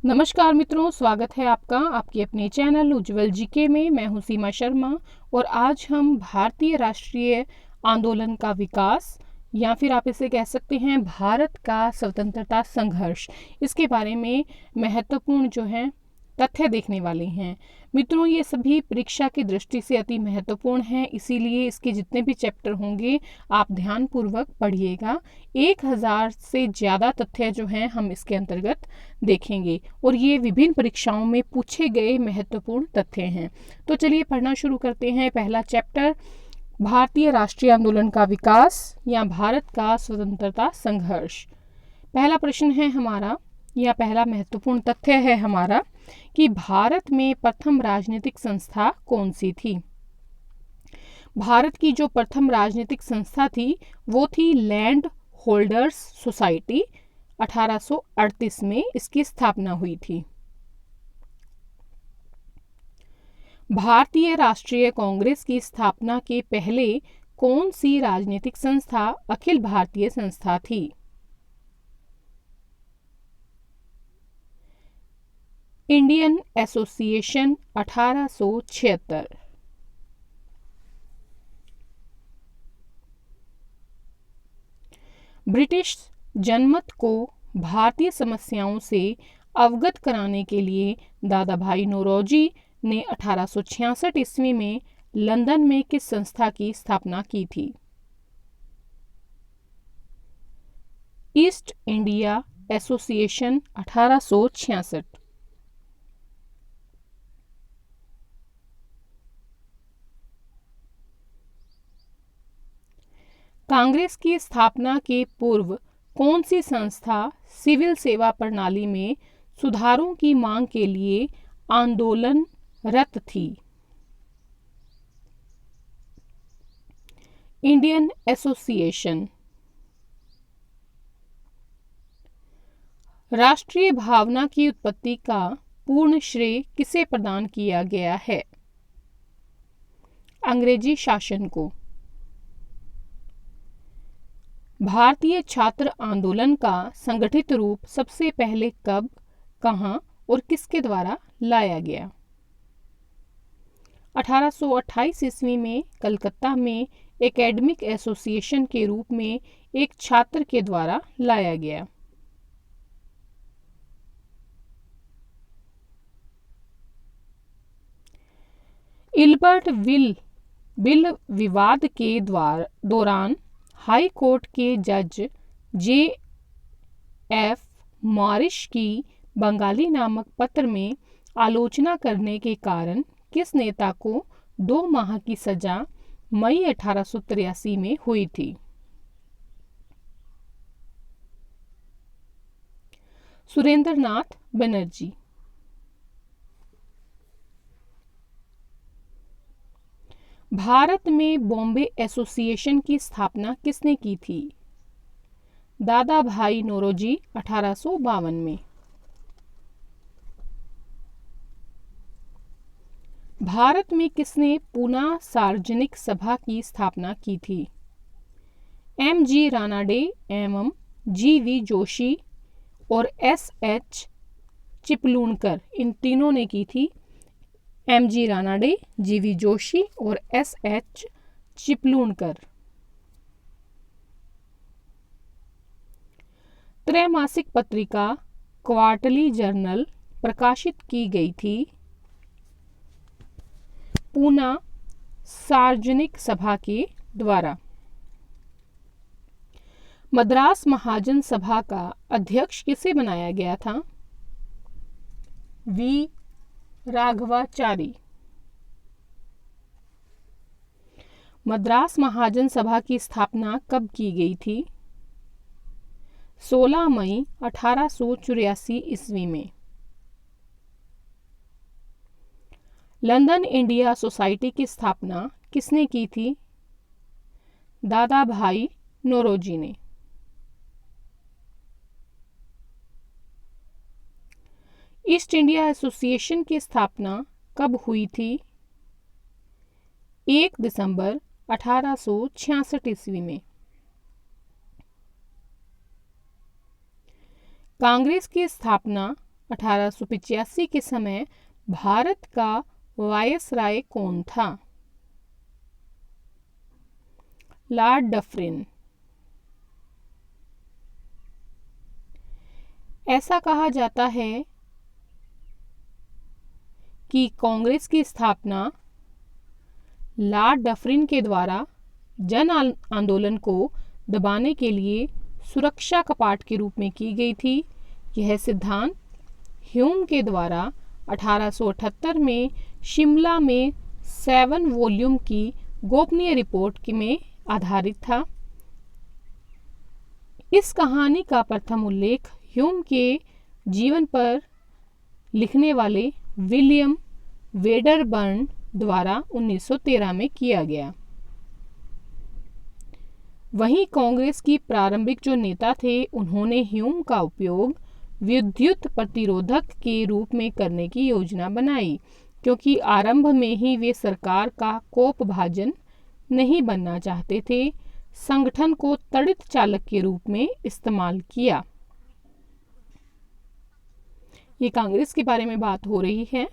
नमस्कार मित्रों, स्वागत है आपका आपके अपने चैनल उज्ज्वल जीके में। मैं हूं सीमा शर्मा और आज हम भारतीय राष्ट्रीय आंदोलन का विकास या फिर आप इसे कह सकते हैं भारत का स्वतंत्रता संघर्ष, इसके बारे में महत्वपूर्ण जो है तथ्य देखने वाले हैं। मित्रों, ये सभी परीक्षा की दृष्टि से अति महत्वपूर्ण हैं, इसीलिए इसके जितने भी चैप्टर होंगे आप ध्यानपूर्वक पढ़िएगा। 1000 से ज़्यादा तथ्य जो हैं हम इसके अंतर्गत देखेंगे और ये विभिन्न परीक्षाओं में पूछे गए महत्वपूर्ण तथ्य हैं। तो चलिए पढ़ना शुरू करते हैं। पहला चैप्टर, भारतीय राष्ट्रीय आंदोलन का विकास या भारत का स्वतंत्रता संघर्ष। पहला प्रश्न है हमारा या पहला महत्वपूर्ण तथ्य है हमारा कि भारत में प्रथम राजनीतिक संस्था कौन सी थी। भारत की जो प्रथम राजनीतिक संस्था थी वो थी लैंड होल्डर्स सोसाइटी। 1838 में इसकी स्थापना हुई थी। भारतीय राष्ट्रीय कांग्रेस की स्थापना के पहले कौन सी राजनीतिक संस्था अखिल भारतीय संस्था थी। Indian association 1876। ब्रिटिश जनमत को भारतीय समस्याओं से अवगत कराने के लिए दादा भाई नौरोजी ने 1866 ईस्वी में लंदन में किस संस्था की स्थापना की थी। East India association 1866। कांग्रेस की स्थापना के पूर्व कौन सी संस्था सिविल सेवा प्रणाली में सुधारों की मांग के लिए आंदोलनरत थी। Indian association. राष्ट्रीय भावना की उत्पत्ति का पूर्ण श्रेय किसे प्रदान किया गया है। अंग्रेजी शासन को। भारतीय छात्र आंदोलन का संगठित रूप सबसे पहले कब, कहां और किसके द्वारा लाया गया। 1828 ईस्वी में कलकत्ता में एकेडमिक एसोसिएशन के रूप में एक छात्र के द्वारा लाया गया। इल्बर्ट बिल विवाद के दौरान हाई कोर्ट के जज J.F. मॉरिस की बंगाली नामक पत्र में आलोचना करने के कारण किस नेता को 2 माह की सजा मई 1883 में हुई थी। सुरेंद्रनाथ बनर्जी। भारत में बॉम्बे एसोसिएशन की स्थापना किसने की थी। दादा भाई नौरोजी 1852 में। भारत में किसने पूना सार्वजनिक सभा की स्थापना की थी। M.G. रानाडे एवं G.V. जोशी और S.H. चिपलूणकर, इन तीनों ने की थी। M.G. रानाडे, G.V. जोशी और S.H. चिपलूणकर। त्रैमासिक पत्रिका क्वार्टरली जर्नल प्रकाशित की गई थी। पूना सार्वजनिक सभा के द्वारा। मद्रास महाजन सभा का अध्यक्ष किसे बनाया गया था। V. राघवाचारी। मद्रास महाजन सभा की स्थापना कब की गई थी। 16 मई 1884 ईस्वी में। लंदन इंडिया सोसाइटी की स्थापना किसने की थी। दादा भाई नौरोजी ने। ईस्ट इंडिया एसोसिएशन की स्थापना कब हुई थी। 1 दिसंबर 1866 ईस्वी में। कांग्रेस की स्थापना 1885 के समय भारत का वायसराय कौन था? Lord Dufferin. ऐसा कहा जाता है कि कांग्रेस की स्थापना लॉर्ड डफरिन के द्वारा जन आंदोलन को दबाने के लिए सुरक्षा कपाट के रूप में की गई थी। यह सिद्धांत ह्यूम के द्वारा 1878 में शिमला में 7 वॉल्यूम की गोपनीय रिपोर्ट में आधारित था। इस कहानी का प्रथम उल्लेख ह्यूम के जीवन पर लिखने वाले विलियम वेडरबर्न द्वारा 1913 में किया गया। वहीं कांग्रेस की प्रारंभिक जो नेता थे, उन्होंने ह्यूम का उपयोग विद्युत प्रतिरोधक के रूप में करने की योजना बनाई, क्योंकि आरंभ में ही वे सरकार का कोपभाजन नहीं बनना चाहते थे। संगठन को तड़ित चालक के रूप में इस्तेमाल किया। ये कांग्रेस के बारे में बात हो रही है।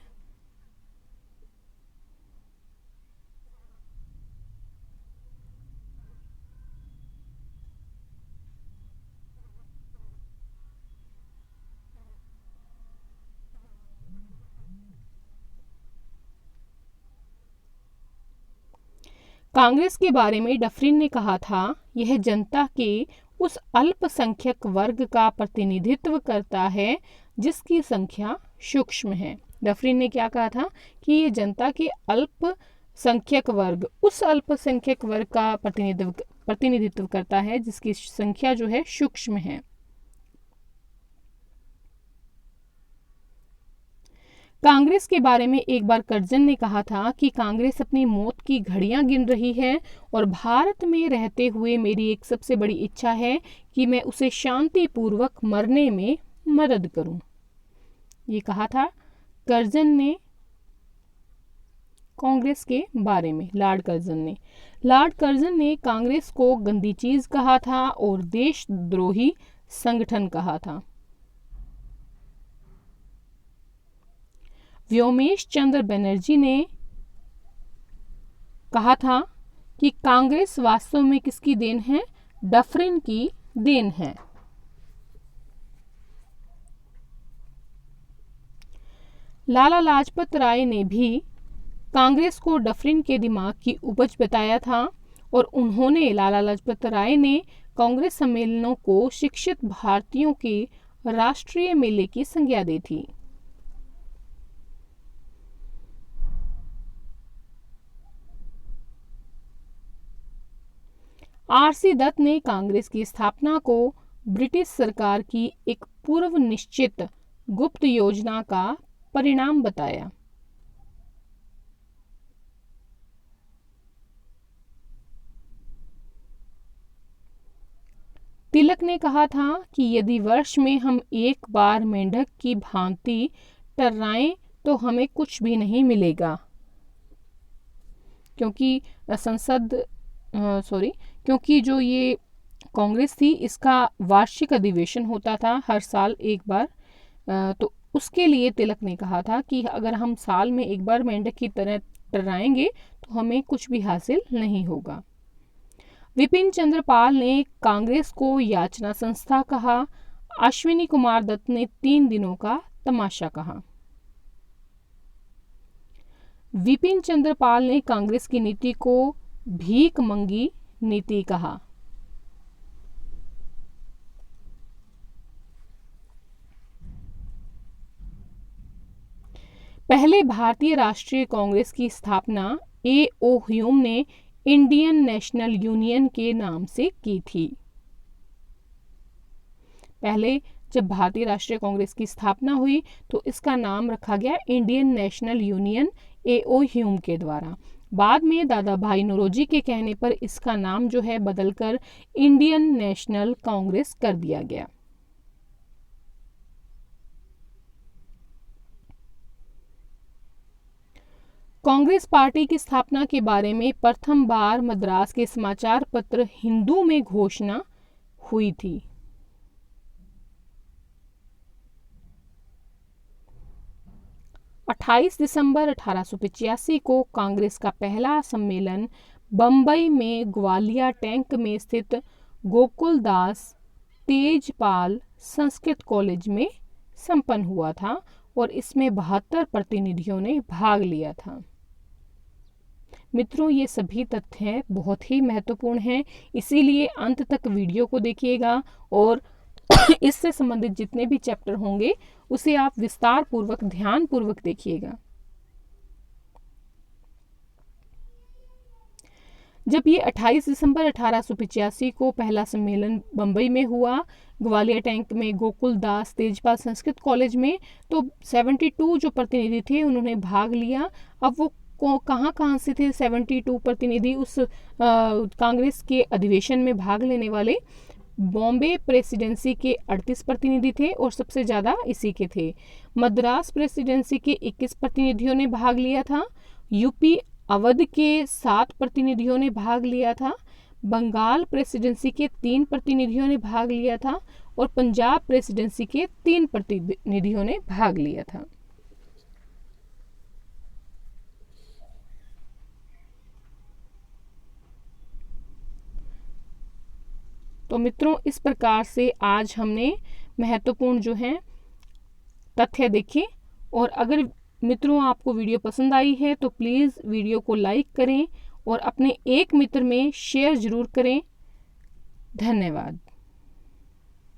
कांग्रेस के बारे में डफरिन ने कहा था, यह जनता के उस अल्पसंख्यक वर्ग का प्रतिनिधित्व करता है जिसकी संख्या सूक्ष्म है। डफरिन ने क्या कहा था कि ये जनता के अल्पसंख्यक वर्ग, उस अल्पसंख्यक वर्ग का प्रतिनिधित्व करता है जिसकी संख्या जो है सूक्ष्म है। कांग्रेस के बारे में एक बार कर्जन ने कहा था कि कांग्रेस अपनी मौत की घड़ियां गिन रही है और भारत में रहते हुए मेरी एक सबसे बड़ी इच्छा है कि मैं उसे शांतिपूर्वक मरने में मदद करूं। ये कहा था कर्जन ने कांग्रेस के बारे में। लॉर्ड कर्जन ने कांग्रेस को गंदी चीज कहा था और देशद्रोही संगठन कहा था। व्योमेश चंद्र बनर्जी ने कहा था कि कांग्रेस वास्तव में किसकी देन है? डफरिन की देन है। लाला लाजपत राय ने भी कांग्रेस को डफरिन के दिमाग की उपज बताया था और लाला लाजपत राय ने कांग्रेस सम्मेलनों को शिक्षित भारतीयों के राष्ट्रीय मेले की संज्ञा दी थी। आरसी दत्त ने कांग्रेस की स्थापना को ब्रिटिश सरकार की एक पूर्व निश्चित गुप्त योजना का परिणाम बताया। तिलक ने कहा था कि यदि वर्ष में हम एक बार मेंढक की भांति टर्राएं तो हमें कुछ भी नहीं मिलेगा, क्योंकि जो ये कांग्रेस थी इसका वार्षिक अधिवेशन होता था हर साल एक बार। तो उसके लिए तिलक ने कहा था कि अगर हम साल में एक बार मेंढक की तरह टर्राएंगे तो हमें कुछ भी हासिल नहीं होगा। विपिन चंद्र पाल ने कांग्रेस को याचना संस्था कहा। अश्विनी कुमार दत्त ने 3 दिनों का तमाशा कहा। विपिन चंद्र पाल ने कांग्रेस की नीति को भीख मंगी नीति कहा। पहले भारतीय राष्ट्रीय कांग्रेस की स्थापना A.O. ह्यूम ने इंडियन नेशनल यूनियन के नाम से की थी। पहले जब भारतीय राष्ट्रीय कांग्रेस की स्थापना हुई तो इसका नाम रखा गया Indian national union A.O. Hume के द्वारा। बाद में दादा भाई नौरोजी के कहने पर इसका नाम जो है बदलकर इंडियन नेशनल कांग्रेस कर दिया गया। कांग्रेस पार्टी की स्थापना के बारे में प्रथम बार मद्रास के समाचार पत्र हिंदू में घोषणा हुई थी। 28 दिसंबर 1885 को कांग्रेस का पहला सम्मेलन बम्बई में ग्वालिया टैंक में स्थित गोकुलदास तेजपाल संस्कृत कॉलेज में संपन्न हुआ था और इसमें 72 प्रतिनिधियों ने भाग लिया था। मित्रों, ये सभी तथ्य बहुत ही महत्वपूर्ण हैं, इसीलिए अंत तक वीडियो को देखिएगा और इससे संबंधित जितने भी चैप्टर होंगे उसे आप विस्तार पूर्वक ध्यान पूर्वक देखिएगा। जब ये 28 दिसंबर 1885 को पहला सम्मेलन बम्बई में हुआ ग्वालियर टैंक में गोकुलदास तेजपाल संस्कृत कॉलेज में, तो 72 जो प्रतिनिधि थे उन्होंने भाग लिया। अब वो कहाँ से थे 72 प्रतिनिधि उस कांग्रेस के अधिवेशन में भाग लेने वाले? बॉम्बे प्रेसिडेंसी के 38 प्रतिनिधि थे और सबसे ज़्यादा इसी के थे। मद्रास प्रेसिडेंसी के 21 प्रतिनिधियों ने भाग लिया था। यूपी अवध के 7 प्रतिनिधियों ने भाग लिया था। बंगाल प्रेसिडेंसी के 3 प्रतिनिधियों ने भाग लिया था और पंजाब प्रेसिडेंसी के 3 प्रतिनिधियों ने भाग लिया था। तो मित्रों, इस प्रकार से आज हमने महत्वपूर्ण जो है तथ्य देखे। और अगर मित्रों आपको वीडियो पसंद आई है तो प्लीज़ वीडियो को लाइक करें और अपने एक मित्र में शेयर ज़रूर करें। धन्यवाद।